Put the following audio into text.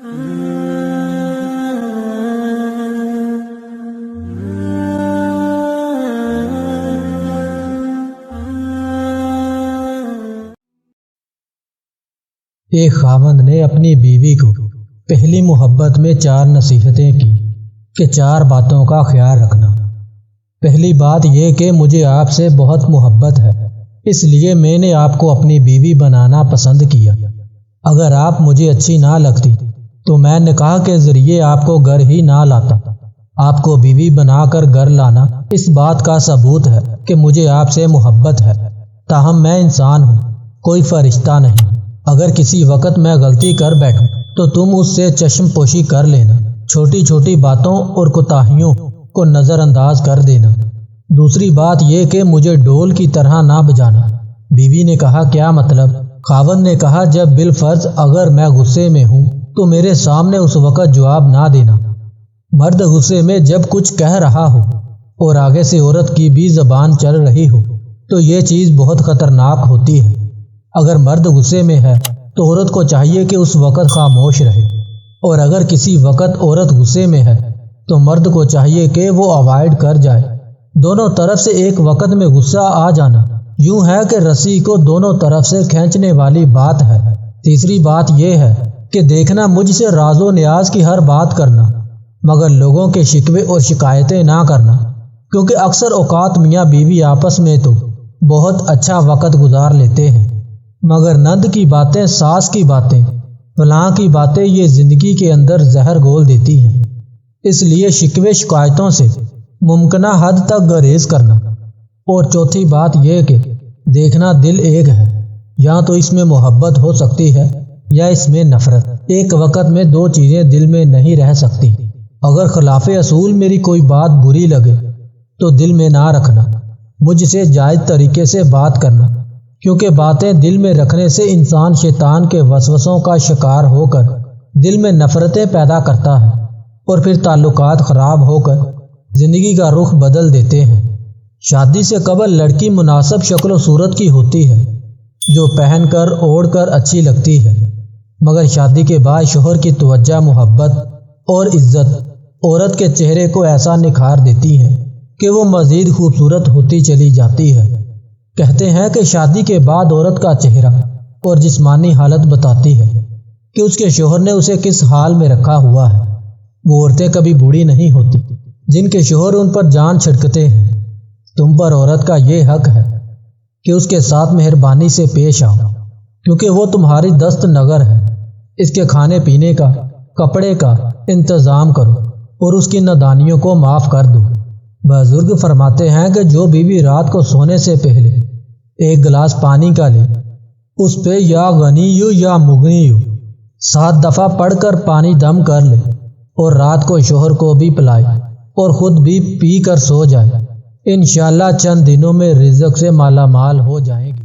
ایک خاوند نے اپنی بیوی کو پہلی محبت میں 4 نصیحتیں کی کہ 4 باتوں کا خیال رکھنا۔ پہلی بات یہ کہ مجھے آپ سے بہت محبت ہے، اس لیے میں نے آپ کو اپنی بیوی بنانا پسند کیا۔ اگر آپ مجھے اچھی نہ لگتی تو میں نکاح کے ذریعے آپ کو گھر ہی نہ لاتا۔ آپ کو بیوی بنا کر گھر لانا اس بات کا ثبوت ہے کہ مجھے آپ سے محبت ہے، تاہم میں انسان ہوں، کوئی فرشتہ نہیں۔ اگر کسی وقت میں غلطی کر بیٹھوں تو تم اس سے چشم پوشی کر لینا، چھوٹی چھوٹی باتوں اور کوتاہیوں کو نظر انداز کر دینا۔ دوسری بات یہ کہ مجھے ڈول کی طرح نہ بجانا۔ بیوی نے کہا کیا مطلب؟ خاوند نے کہا جب بالفرض اگر میں غصے میں ہوں تو میرے سامنے اس وقت جواب نہ دینا۔ مرد غصے میں جب کچھ کہہ رہا ہو اور آگے سے عورت کی بھی زبان چل رہی ہو تو یہ چیز بہت خطرناک ہوتی ہے۔ اگر مرد غصے میں ہے تو عورت کو چاہیے کہ اس وقت خاموش رہے، اور اگر کسی وقت عورت غصے میں ہے تو مرد کو چاہیے کہ وہ اوائڈ کر جائے۔ دونوں طرف سے ایک وقت میں غصہ آ جانا یوں ہے کہ رسی کو دونوں طرف سے کھینچنے والی بات ہے۔ تیسری بات یہ ہے کہ دیکھنا مجھ سے راز و نیاز کی ہر بات کرنا، مگر لوگوں کے شکوے اور شکایتیں نہ کرنا، کیونکہ اکثر اوقات میاں بیوی آپس میں تو بہت اچھا وقت گزار لیتے ہیں، مگر نند کی باتیں، ساس کی باتیں، فلاں کی باتیں یہ زندگی کے اندر زہر گھول دیتی ہیں۔ اس لیے شکوے شکایتوں سے ممکنہ حد تک گریز کرنا۔ اور چوتھی بات یہ کہ دیکھنا دل ایک ہے، یا تو اس میں محبت ہو سکتی ہے یا اس میں نفرت۔ ایک وقت میں 2 چیزیں دل میں نہیں رہ سکتی۔ اگر خلاف اصول میری کوئی بات بری لگے تو دل میں نہ رکھنا، مجھ سے جائز طریقے سے بات کرنا، کیونکہ باتیں دل میں رکھنے سے انسان شیطان کے وسوسوں کا شکار ہو کر دل میں نفرتیں پیدا کرتا ہے، اور پھر تعلقات خراب ہو کر زندگی کا رخ بدل دیتے ہیں۔ شادی سے قبل لڑکی مناسب شکل و صورت کی ہوتی ہے، جو پہن کر اوڑھ کر اچھی لگتی ہے، مگر شادی کے بعد شوہر کی توجہ، محبت اور عزت عورت کے چہرے کو ایسا نکھار دیتی ہے کہ وہ مزید خوبصورت ہوتی چلی جاتی ہے۔ کہتے ہیں کہ شادی کے بعد عورت کا چہرہ اور جسمانی حالت بتاتی ہے کہ اس کے شوہر نے اسے کس حال میں رکھا ہوا ہے۔ وہ عورتیں کبھی بوڑھی نہیں ہوتی جن کے شوہر ان پر جان چھڑکتے ہیں۔ تم پر عورت کا یہ حق ہے کہ اس کے ساتھ مہربانی سے پیش آؤ، کیونکہ وہ تمہاری دست نگر ہے۔ اس کے کھانے پینے کا، کپڑے کا انتظام کرو اور اس کی نادانیوں کو معاف کر دو۔ بزرگ فرماتے ہیں کہ جو بیوی رات کو سونے سے پہلے 1 گلاس پانی کا لے، اس پہ یا غنیو یا مغنیو 7 دفعہ پڑھ کر پانی دم کر لے، اور رات کو شوہر کو بھی پلائے اور خود بھی پی کر سو جائے، انشاءاللہ چند دنوں میں رزق سے مالا مال ہو جائے گی۔